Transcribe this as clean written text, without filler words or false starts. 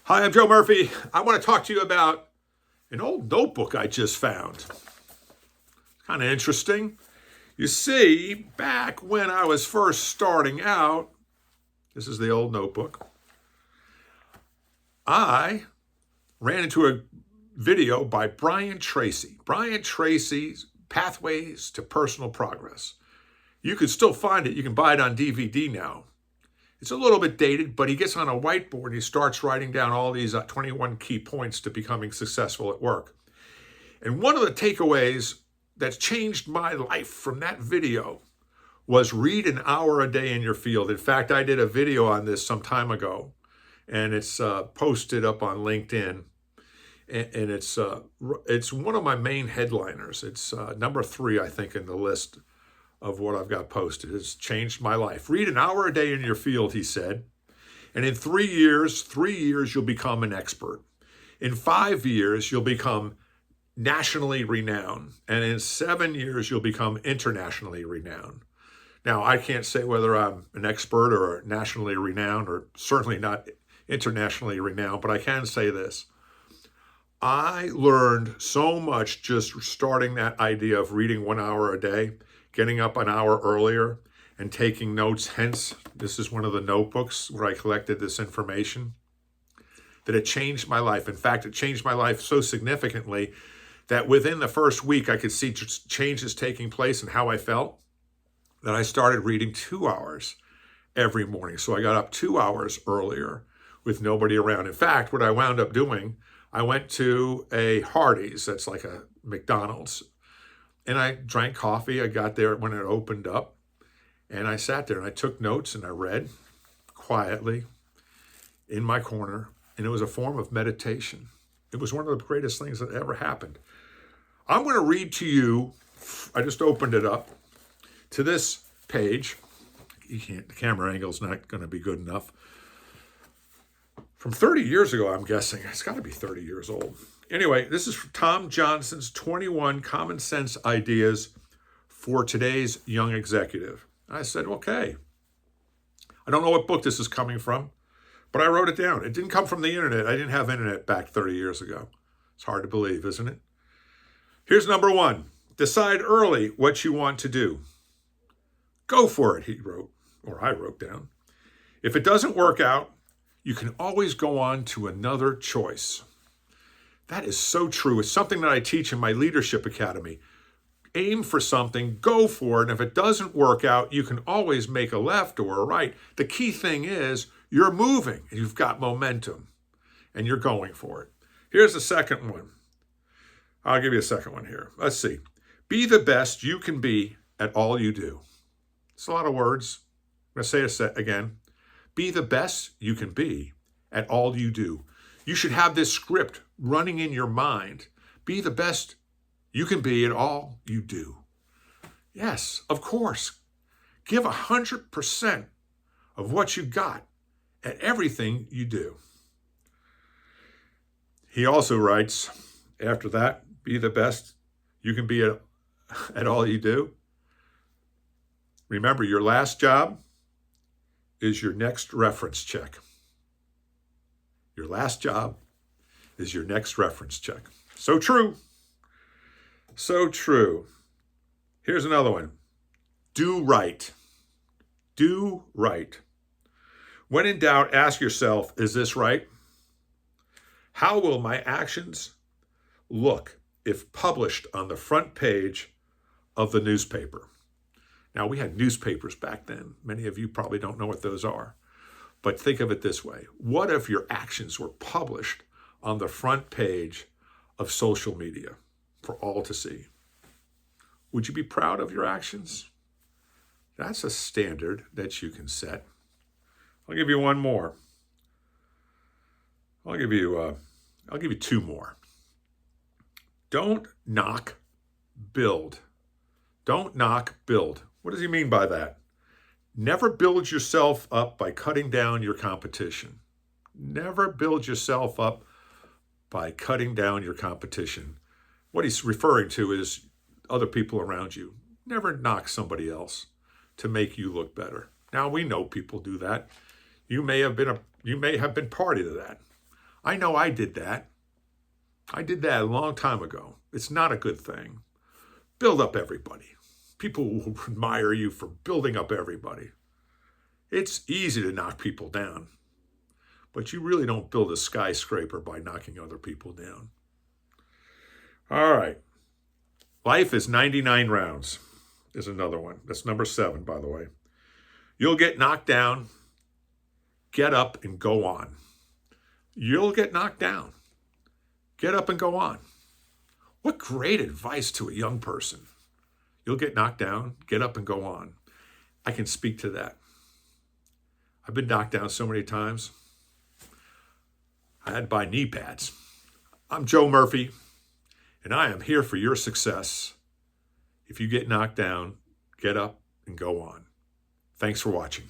Hi, I'm Joe Murphy. I want to talk to you about an old notebook I just found. Kind of interesting. You see, back when I was first starting out, this is the old notebook, I ran into a video by Brian Tracy. Brian Tracy's Pathways to Personal Progress. You can still find it. You can buy it on DVD now. It's a little bit dated, but he gets on a whiteboard and he starts writing down all these 21 key points to becoming successful at work. And one of the takeaways that's changed my life from that video was read an hour a day in your field. In fact, I did a video on this some time ago, and it's posted up on LinkedIn. And it's one of my main headliners. It's number 3, I think, in the list of what I've got posted. It's changed my life. Read an hour a day in your field, he said. And in 3 years, you'll become an expert. In 5 years, you'll become nationally renowned. And in 7 years, you'll become internationally renowned. Now, I can't say whether I'm an expert or nationally renowned, or certainly not internationally renowned, but I can say this. I learned so much just starting that idea of reading 1 hour a day, getting up an hour earlier, and taking notes. Hence, this is one of the notebooks where I collected this information, that it changed my life. In fact, it changed my life so significantly that within the first week, I could see changes taking place in how I felt, that I started reading 2 hours every morning. So I got up 2 hours earlier with nobody around. In fact, what I wound up doing, I went to a Hardee's, that's like a McDonald's, and I drank coffee. I got there when it opened up, and I sat there and I took notes and I read quietly in my corner, and it was a form of meditation. It was one of the greatest things that ever happened. I'm going to read to you, I just opened it up, to this page. The camera angle's not going to be good enough. From 30 years ago, I'm guessing. It's got to be 30 years old. Anyway, this is Tom Johnson's 21 Common Sense Ideas for Today's Young Executive. I said, okay. I don't know what book this is coming from, but I wrote it down. It didn't come from the internet. I didn't have internet back 30 years ago. It's hard to believe, isn't it? Here's number 1. Decide early what you want to do. Go for it, he wrote, or I wrote down. If it doesn't work out, you can always go on to another choice. That is so true. It's something that I teach in my Leadership Academy. Aim for something, go for it, and if it doesn't work out, you can always make a left or a right. The key thing is you're moving, and you've got momentum, and you're going for it. Here's the second one. I'll give you a second one here. Let's see. Be the best you can be at all you do. It's a lot of words. I'm going to say it again. Be the best you can be at all you do. You should have this script running in your mind. Be the best you can be at all you do. Yes, of course. Give 100% of what you got at everything you do. He also writes, after that, be the best you can be at all you do. Remember, your last job is your next reference check. Your last job is your next reference check. So true. So true. Here's another one. Do right. Do right. When in doubt, ask yourself, is this right? How will my actions look if published on the front page of the newspaper? Now, we had newspapers back then. Many of you probably don't know what those are. But think of it this way. What if your actions were published on the front page of social media for all to see? Would you be proud of your actions? That's a standard that you can set. I'll give you one more. I'll give you 2 more. Don't knock, build. Don't knock, build. What does he mean by that? Never build yourself up by cutting down your competition. Never build yourself up by cutting down your competition. What he's referring to is other people around you. Never knock somebody else to make you look better. Now, we know people do that. You may have been party to that. I know I did that. I did that a long time ago. It's not a good thing. Build up everybody. People will admire you for building up everybody. It's easy to knock people down, but you really don't build a skyscraper by knocking other people down. All right. Life is 99 rounds is another one. That's number 7, by the way. You'll get knocked down. Get up and go on. You'll get knocked down. Get up and go on. What great advice to a young person. You'll get knocked down. Get up and go on. I can speak to that. I've been knocked down so many times. I had to buy knee pads. I'm Joe Murphy, and I am here for your success. If you get knocked down, get up and go on. Thanks for watching.